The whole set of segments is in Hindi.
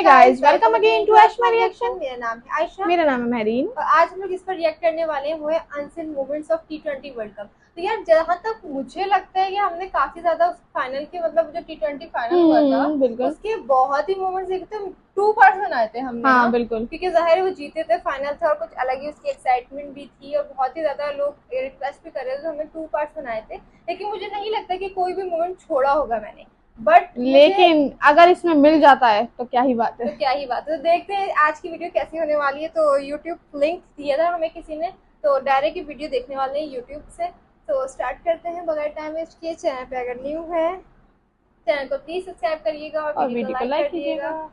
Guys, welcome again to Ashma reaction. मेरा नाम है आयशा। मेरा नाम है महरीन। और आज हम लोग इस पर रिएक्ट करने वाले हैं वो है unseen moments of T20 world cup. तो यार जहाँ तक मुझे लगता है कि हमने काफी ज्यादा फाइनल के मतलब जो T20 फाइनल हुआ था बिल्कुल उसके बहुत ही मोमेंट्स देखे थे। 2 पार्ट्स बनाए थे हमने। हाँ बिल्कुल, क्योंकि जाहिर है वो जीते थे, फाइनल था और कुछ अलग ही उसकी एक्साइटमेंट भी थी और बहुत ही ज्यादा लोग रिक्वेस्ट भी कर रहे थे, तो हमने 2 पार्ट्स बनाए थे। लेकिन मुझे नहीं लगता कि कोई भी मोमेंट छोड़ा होगा मैंने। बट लेकिन अगर इसमें मिल जाता है तो क्या ही बात है। तो क्या ही बात है। तो देखते हैं आज की वीडियो कैसी होने वाली है। तो YouTube लिंक दिया था हमें किसी ने, तो डायरेक्ट ही वीडियो देखने वाले हैं YouTube से। तो स्टार्ट करते हैं बगैर टाइम वेस्ट किए। चैनल पे अगर न्यू है चैनल को प्लीज सब्सक्राइब करिएगा और वीडियो को लाइक कर दीजिएगा।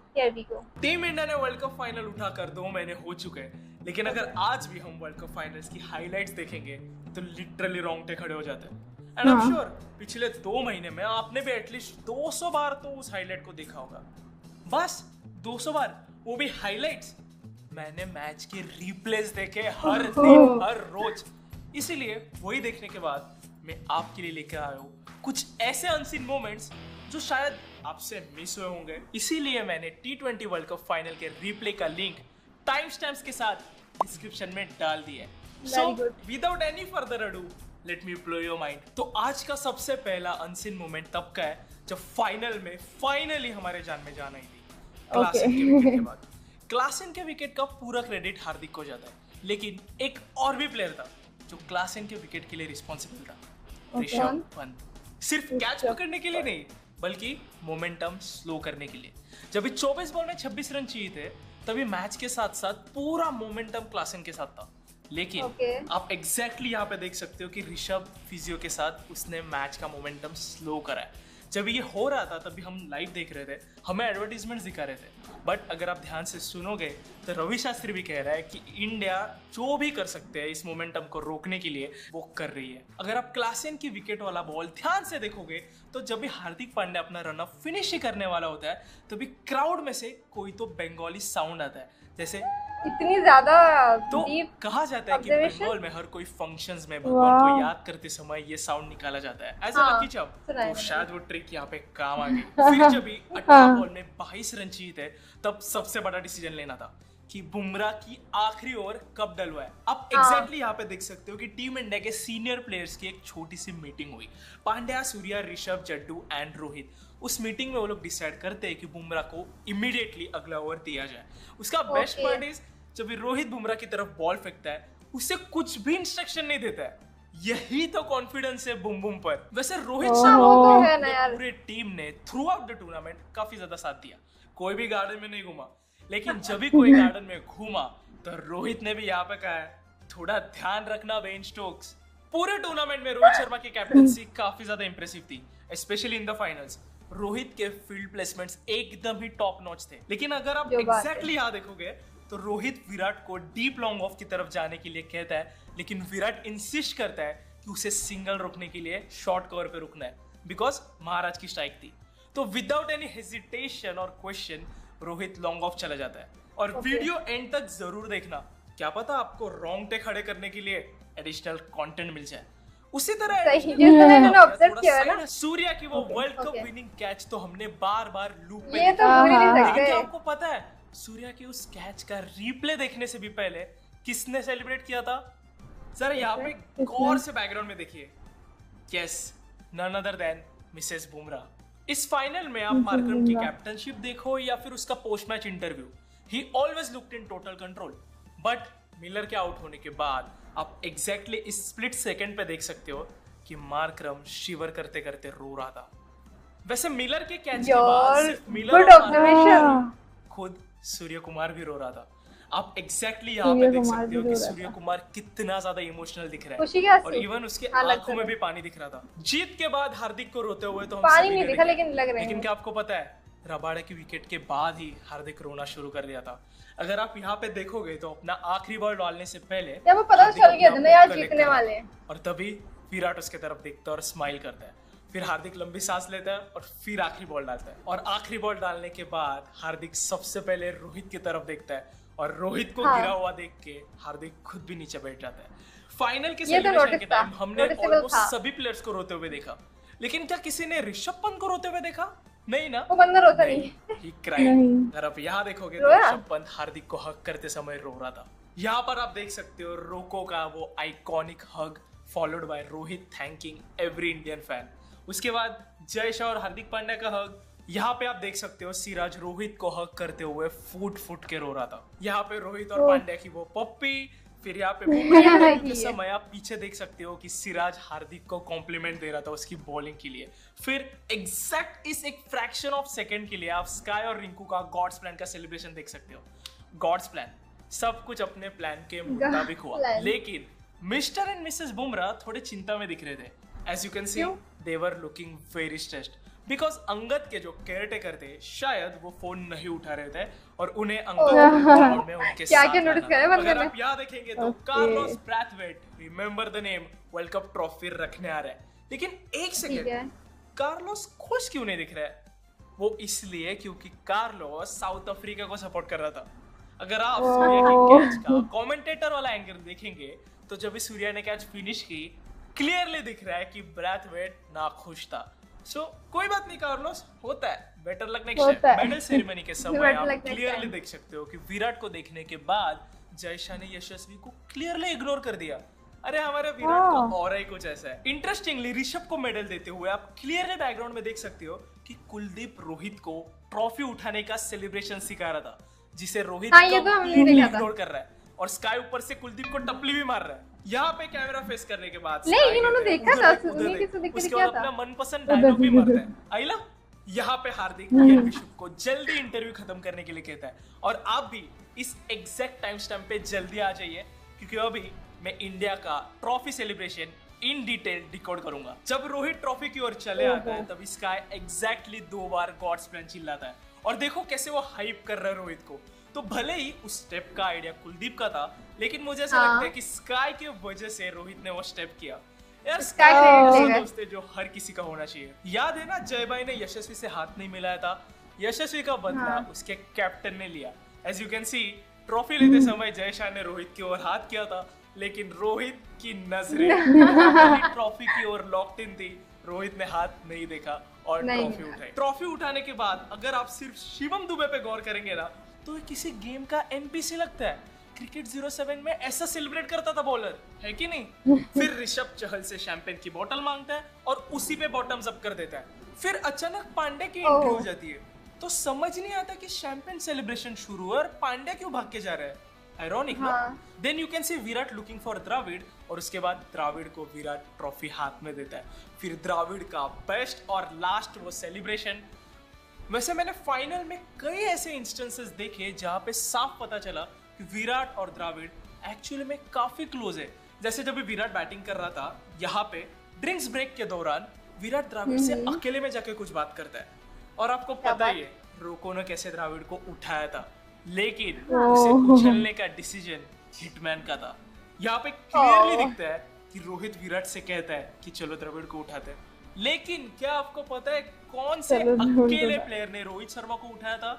टीम इंडिया ने वर्ल्ड कप फाइनल उठा कर 2 महीने हो चुके हैं, लेकिन अगर आज भी हम वर्ल्ड कप फाइनल्स की हाइलाइट्स देखेंगे तो लिटरली रोंगटे खड़े हो जाते हैं। एंड आई एम श्योर पिछले 2 महीने में आपने भी एटलीस्ट 200 बार तो उस हाईलाइट को देखा होगा। बस 200 बार, वो भी हाइलाइट्स। मैंने मैच के रिप्लेस देखे हर दिन हर रोज। इसीलिए वही देखने के बाद मैं आपके लिए लेकर आया हूँ कुछ ऐसे अनसीन मोमेंट्स जो शायद आपसे मिस हुए होंगे। इसीलिए मैंने T20 वर्ल्ड कप फाइनल के रिप्ले का लिंक टाइम स्टैम्प्स के साथ डिस्क्रिप्शन में डाल दिया है। So without any further ado let me blow your mind. तो आज का सबसे पहला अनसीन मोमेंट तब का है जब फाइनल में फाइनली हमारे जान में जान आई थी क्लासन के विकेट के बाद। क्लासन के विकेट का पूरा क्रेडिट हार्दिक को जाता है, लेकिन एक और भी प्लेयर था जो क्लासन के विकेट के लिए रिस्पॉन्सिबल था, ऋषभ पंत। सिर्फ कैच पकड़ने के लिए नहीं बल्कि मोमेंटम स्लो करने के लिए। जब 24 बॉल में 26 रन चाहिए थे तभी मैच के साथ साथ पूरा मोमेंटम क्लासन के साथ था। लेकिन आप एग्जैक्टली यहाँ पे देख सकते हो कि ऋषभ फिजियो के साथ उसने मैच का मोमेंटम स्लो करा है। जब ये हो रहा था तभी हम लाइव देख रहे थे, हमें एडवर्टीजमेंट्स दिखा रहे थे। बट अगर आप ध्यान से सुनोगे तो रवि शास्त्री भी कह रहा है कि इंडिया जो भी कर सकते हैं इस मोमेंटम को रोकने के लिए वो कर रही है। अगर आप क्लासन की विकेट वाला बॉल ध्यान से देखोगे तो जब भी हार्दिक पांड्या अपना रन अप फिनिश ही करने वाला होता है तभी क्राउड में से कोई तो बंगाली साउंड आता है। जैसे इतनी ज्यादा तो कहा जाता है कि बंगाल में हर कोई फंक्शंस में भगवान को याद करते समय ये साउंड निकाला जाता है एज अ लकी चार्म। तो शायद वो ट्रिक यहाँ पे काम आ गई। फिर जब 18 बॉल में 22 रन चाहिए थे तब सबसे बड़ा डिसीजन लेना था कि बुमराह की आखिरी ओवर कब डलवाए। आप एग्जैक्टली यहाँ पे देख सकते हो कि टीम इंडिया के सीनियर प्लेयर्स की एक छोटी सी मीटिंग हुई। पांड्या, सूर्या, ऋषभ, जड्डू एंड रोहित। उस मीटिंग में वो लोग डिसाइड करते हैं कि बुमराह को इमीडिएटली अगला ओवर दिया जाए। उसका बेस्ट पार्ट इज जब रोहित बुमराह की तरफ बॉल फेंकता है उसे कुछ भी इंस्ट्रक्शन नहीं देता है। यही तो कॉन्फिडेंस है बुम बुम पर। वैसे रोहित शर्मा पूरे टीम ने थ्रू आउट द टूर्नामेंट काफी ज्यादा साथ दिया। कोई भी गार्डन में नहीं घूमा, लेकिन जब भी कोई गार्डन में घूमा तो रोहित ने भी यहाँ पे कहा है थोड़ा ध्यान रखना बेन स्टोक्स। पूरे टूर्नामेंट में रोहित शर्मा की कैप्टनसी काफी ज्यादा इंप्रेसिव थी, specially in the finals. Rohit के फील्ड प्लेसमेंट्स एकदम ही टॉप नॉच थे। लेकिन अगर आप एग्जैक्टली यहाँ देखोगे तो रोहित विराट को डीप लॉन्ग ऑफ की तरफ जाने के लिए कहता है, लेकिन विराट इंसिस्ट करता है कि उसे सिंगल रोकने के लिए शॉर्ट कवर पे रुकना है बिकॉज महाराज की स्ट्राइक थी। तो विदाउट एनी हेजिटेशन और क्वेश्चन रोहित लॉन्ग ऑफ चला जाता है। और वीडियो एंड तक जरूर देखना, क्या पता आपको रोंगटे खड़े करने के लिए एडिशनल कंटेंट मिल जाए। उसी तरह सूर्या की वो वर्ल्ड कप विनिंग कैच तो हमने बार बार लूप पे लेकिन क्या आपको पता है सूर्या के उस कैच का रिप्ले देखने से भी पहले किसने सेलिब्रेट किया था? जरा यहाँ पे गौर से बैकग्राउंड में देखिए। Yes, none other than Mrs Bumrah. इस फाइनल में आप मार्करम की कैप्टनशिप देखो या फिर उसका post match interview, he always looked in total control. But Miller के आउट होने के बाद आप एग्जैक्टली इस स्प्लिट सेकंड पे देख सकते हो कि मार्करम शिवर करते करते रो रहा था। वैसे मिलर के कैच के बाद सिर्फ मिलर खुद सूर्य कुमार भी रो रहा था। आप एग्जैक्टली यहाँ पे देख सकते हो कि सूर्य कुमार कितना ज्यादा इमोशनल दिख रहा है और इवन उसके आंखों में भी पानी दिख रहा था। जीत के बाद हार्दिक को रोते हुए तो हम पानी नहीं दिखा, लेकिन क्या आपको पता है रबाडा की विकेट के बाद ही हार्दिक रोना शुरू कर दिया था। अगर आप यहाँ पे देखोगे तो अपना आखिरी बॉल डालने से पहले वो पता चल गया था ना यार जीतने वाले, और तभी विराट उसके तरफ देखता है और स्माइल करता है। फिर हार्दिक लंबी सांस लेता है और फिर आखिरी बॉल डालता है। और आखिरी बॉल डालने के बाद हार्दिक सबसे पहले रोहित की तरफ देखता है और रोहित को गिरा हुआ देख के हार्दिक खुद भी नीचे बैठ जाता है। फाइनल के सेलिब्रेशन के टाइम हमने ऑलमोस्ट सभी प्लेयर्स को रोते हुए देखा, लेकिन क्या किसी ने ऋषभ पंत को रोते हुए देखा? नहीं ना, वो बंदा रोता नहीं है। He cried. नहीं। अगर आप यहाँ देखोगे तो रोया? ऋषभ पंत हार्दिक को हग करते समय रो रहा था। यहाँ पर आप देख सकते हो रोको का वो iconic hug followed by Rohit thanking every Indian fan. उसके बाद जय शाह और हार्दिक पांड्या का हग। यहाँ पे आप देख सकते हो सिराज रोहित को हग करते हुए फूट फूट के रो रहा था। यहाँ पे रोहित और पांड्या की वो पप्पी। फिर यहाँ पे मुंबई के समय आप पीछे देख सकते हो कि सिराज हार्दिक को कॉम्प्लीमेंट दे रहा था उसकी बॉलिंग के लिए। फिर एग्जैक्ट इस एक फ्रैक्शन ऑफ सेकंड के लिए आप स्काई और रिंकू का गॉड्स प्लान का सेलिब्रेशन देख सकते हो। गॉड्स प्लान, सब कुछ अपने प्लान के मुताबिक हुआ, लेकिन मिस्टर एंड मिसेस बुमराह थोड़े चिंता में दिख रहे थे। As you can see they were looking very stressed because Angad के जो केयर टेकर थे शायद वो फोन नहीं उठा रहे थे और उन्हें अंगद ग्राउंड में उनके साथ क्या नोटिस करे बंदे अगर ने। आप यहाँ देखेंगे तो Carlos Brathwaite, remember the name, world cup trophy रखने आ रहा है। लेकिन एक ठीक है। सेकंड, कार्लोस खुश क्यों नहीं दिख रहा है? वो इसलिए क्योंकि कार्लोस साउथ अफ्रीका को सपोर्ट कर रहा था। अगर आप सूर्या के कैच का कमेंटेटर वाला एंगल देखेंगे तो जब भी सूर्या ने कैच फिनिश की क्लियरली दिख रहा है कि ब्रैथवेट नाखुश था। सो कोई बात नहीं कार्लोस, होता है, better luck next time. Medal ceremony के समय आप क्लियरली देख सकते हो कि विराट को देखने के बाद जय शाह ने यशस्वी को क्लियरली इग्नोर कर दिया। अरे हमारे विराट का ऑरा ही कुछ ऐसा है। इंटरेस्टिंगली ऋषभ को मेडल देते हुए आप क्लियरली बैकग्राउंड में देख सकते हो कि कुलदीप रोहित को ट्रॉफी उठाने का सेलिब्रेशन सिखा रहा था, जिसे रोहित कंप्लीटली इग्नोर कर रहा है और स्काई ऊपर से कुलदीप को टपली भी मार रहा है। यहाँ पे कैमरा फेस करने के बाद नहीं, इन्होंने देखा था, उन्हीं के साथ देख के उसके क्या बाद था। अपना मनपसंद डायलॉग भी मारता है। आइला यहाँ पे हार्दिक ये ऋषभ को जल्दी इंटरव्यू खत्म करने के लिए कहता है और आप भी इस एग्जैक्ट टाइम स्टैम्प पे जल्दी आ जाइए क्योंकि अभी मैं इंडिया का trophy celebration in detail decode करूंगा। जब रोहित ट्रॉफी की ओर चले आता है तब स्काई एग्जैक्टली 2 बार गॉड्स प्लान चिल्लाता है और देखो कैसे वो हाइप कर रहा है रोहित को। तो भले ही उस स्टेप का आइडिया कुलदीप का था, लेकिन मुझे ऐसा लगता है कि स्काई की वजह से रोहित ने वो स्टेप किया। यार स्काई दोस्त है जो हर किसी का होना चाहिए। याद है ना जय भाई ने यशस्वी से हाथ नहीं मिलाया था, यशस्वी का बदला उसके कैप्टन ने लिया। As you can see trophy लेते समय जय शाह ने रोहित की ओर हाथ किया था, लेकिन रोहित की नजरें ट्रॉफी की ओर लॉक्ड इन थी। रोहित ने हाथ नहीं देखा और ट्रॉफी उठाई। ट्रॉफी उठाने के बाद अगर आप सिर्फ शिवम दुबे पे गौर करेंगे ना तो ये किसी गेम का एनपीसी लगता है। क्रिकेट 07 में ऐसा सेलिब्रेट करता था बॉलर, है कि नहीं? फिर ऋषभ चहल से शैंपेन की बोतल मांगता है और उसी पे बॉटम्स अप कर देता है। फिर अचानक पांड्या की एंट्री हो जाती है तो समझ नहीं आता कि शैंपेन सेलिब्रेशन शुरू हुआ और पांड्या क्यों भाग के जा रहा है। आयरॉनिक ना? Then you can see Virat looking for Dravid और उसके बाद द्राविड को विराट ट्रॉफी हाथ में देता है। फिर द्राविड का बेस्ट और लास्ट वो सेलिब्रेशन। वैसे मैंने फाइनल में कई ऐसे इंस्टेंसेस देखे जहां पे साफ पता चला कि विराट और द्राविड एक्चुअली में काफी क्लोज है। जैसे जब भी विराट बैटिंग कर रहा था, यहाँ पे ड्रिंक्स ब्रेक के दौरान विराट द्राविड से अकेले में जाके कुछ बात करता है और आपको पता ही है रोको ने कैसे द्राविड को उठाया था, लेकिन उसे उछलने का डिसीजन हिटमैन का था। यहाँ पे क्लियरली दिखता है कि रोहित विराट से कहता है कि चलो द्रविड़ को उठाते हैं, लेकिन क्या आपको पता है कौन से अकेले प्लेयर ने रोहित शर्मा को उठाया था?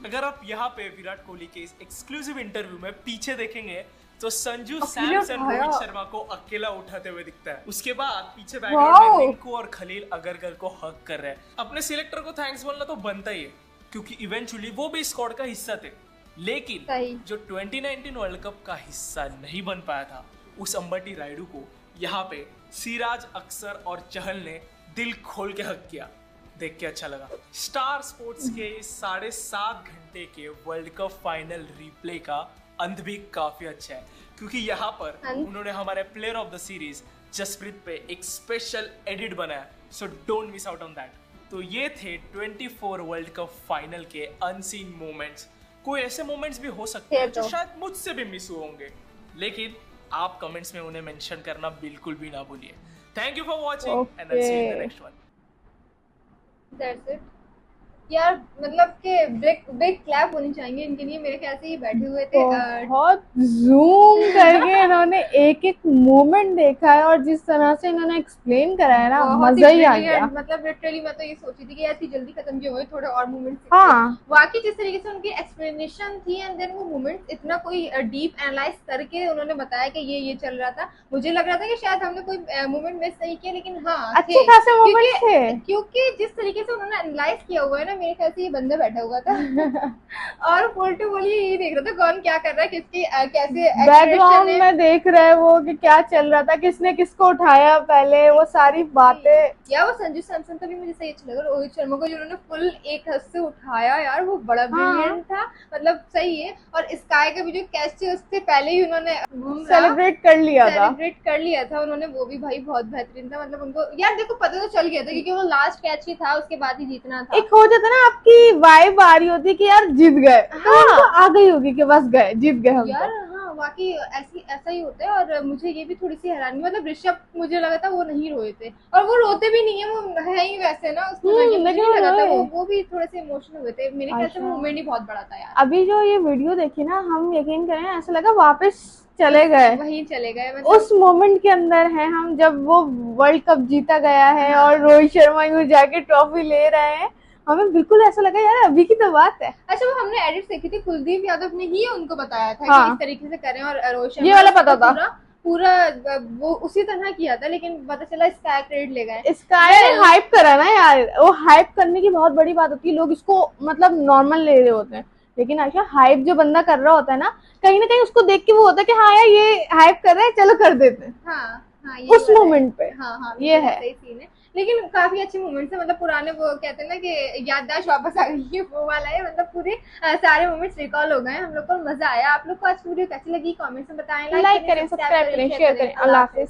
अगर आप यहाँ पे विराट कोहली के इस एक्सक्लूसिव इंटरव्यू में पीछे देखेंगे तो संजू सैमसन रोहित शर्मा को अकेला उठाते हुए दिखता है। उसके बाद पीछे बैकग्राउंड में रिंकू और खलील अगरकर को हक कर रहे हैं। अपने सिलेक्टर को थैंक्स बोलना तो बनता ही है क्योंकि इवेंचुअली वो भी स्क्वाड का हिस्सा थे, लेकिन जो 2019 वर्ल्ड कप का हिस्सा नहीं बन पाया था उस अंबटी रायडू को यहाँ पे सिराज, अक्सर और चहल ने दिल खोल के हक किया। देख के अच्छा लगा। स्टार स्पोर्ट्स के 7.5 घंटे के वर्ल्ड कप फाइनल रिप्ले का अंत भी काफी अच्छा है क्योंकि यहाँ पर उन्होंने हमारे player of the series Jasprit पे एक स्पेशल एडिट बनाया, so don't miss out on that. तो ये थे 24 वर्ल्ड कप फाइनल के अनसीन मोमेंट्स। कोई ऐसे मोमेंट्स भी हो सकते हैं जो शायद मुझसे भी मिस हुए होंगे, लेकिन आप कमेंट्स में उन्हें मेंशन करना बिल्कुल भी ना भूलिए। Thank you for watching and I will see you in the next one. That's it. यार मतलब कि बिग क्लैप होनी चाहिए इनके लिए, मेरे ख्याल से ये बैठे हुए थे बहुत जूम करके इन्होंने एक एक मोमेंट देखा है और जिस तरह से इन्होंने एक्सप्लेन करा है ना, बहुत मजा ही आ brilliant, गया। मतलब लिटरली मैं तो ये सोची थी कि यार इतनी जल्दी खत्म क्यों हुए, थोड़े और मोमेंट्स। हाँ, वाकई जिस तरीके से उनकी एक्सप्लेनेशन थी एंड देन वो मोमेंट्स इतना कोई डीप एनालाइज करके उन्होंने बताया कि ये चल रहा था, मुझे लग रहा था कि शायद हमने कोई मोमेंट मिस नहीं किया, लेकिन हाँ अच्छे खासे मोमेंट थे। क्योंकि जिस तरीके से उन्होंने एनालाइज किया हुआ है ना, मेरे ख्याल से ये बंदा बैठा हुआ था और उल्टे बोलिए ये देख रहा था कौन क्या कर रहा है, किसकी कैसे बैकग्राउंड में देख रहा है वो कि क्या चल रहा था, किसने किसको उठाया पहले, वो सारी बातें। या वो संजू सैमसन का भी मुझे सही अच्छा लगा, रोहित शर्मा को जिन्होंने फुल एक हद से उठाया यार, वो बड़ा ब्रिलियंट था, मतलब सही है। और स्काई का भी जो कैच थे उससे पहले ही उन्होंने सेलिब्रेट कर लिया था उन्होंने, वो भी भाई बहुत बेहतरीन था। मतलब उनको यार देखो पता तो चल गया था क्योंकि वो लास्ट कैच ही था, उसके बाद ही जीतना था। एक हो जाता ना, आपकी वाइब आ रही होती कि यार जीत गए, तो उनको आ गई होगी कि बस गए, जीत गए हम यार तो। हाँ वाकई ऐसा ही होता है। और मुझे ये भी थोड़ी सी हैरानी, मतलब ऋषभ मुझे लगा था वो नहीं रोए थे, और वो रोते भी नहीं है, वो है ही वैसे ना, उसको मुझे लेकिन नहीं लगा था रोए। वो भी थोड़े से इमोशनल हुए थे। मेरे ख्याल से वो मोमेंट ही बहुत बड़ा था यार। अभी जो ये वीडियो देखी ना, हम यकीन करें ऐसा लगा वापस चले गए, वहीं चले गए, मतलब उस मोमेंट के अंदर है हम, जब वो वर्ल्ड कप जीता गया है और रोहित शर्मा यूं जाके ट्रॉफी ले रहे हैं, हमें बिल्कुल ऐसा लगा यार अभी की तो बात है। अच्छा वो हमने एडिट देखी थी, कुलदीप यादव ने ही उनको बताया था हाँ। कि इस तरीके से करें, और रोहित शर्मा ये वाला पता था। पूरा वो उसी तरह किया था, लेकिन पता चला स्काई क्रेडिट ले गए। स्काई ने हाइप करा ना यार, वो हाइप करने की बहुत बड़ी बात होती है, लोग इसको मतलब नॉर्मल ले रहे होते हैं, लेकिन अच्छा हाइप जो बंदा कर रहा होता है ना कहीं उसको देख के वो होता है कि हाँ यार ये हाइप कर रहा है, चलो कर देते हैं। हाँ ये उस मोमेंट पे हाँ ये है सही सीन है, लेकिन काफी अच्छे मोमेंट्स है। मतलब पुराने वो कहते हैं ना कि याददाश्त वापस आ गई है, वो वाला है। मतलब पूरे सारे मोमेंट्स रिकॉल हो गए, हम लोग को मजा आया। आप लोग को आज वीडियो कैसी लगी कमेंट्स में बताएं, लाइक करें, सब्सक्राइब करें, शेयर करें। अल्लाह हाफिज।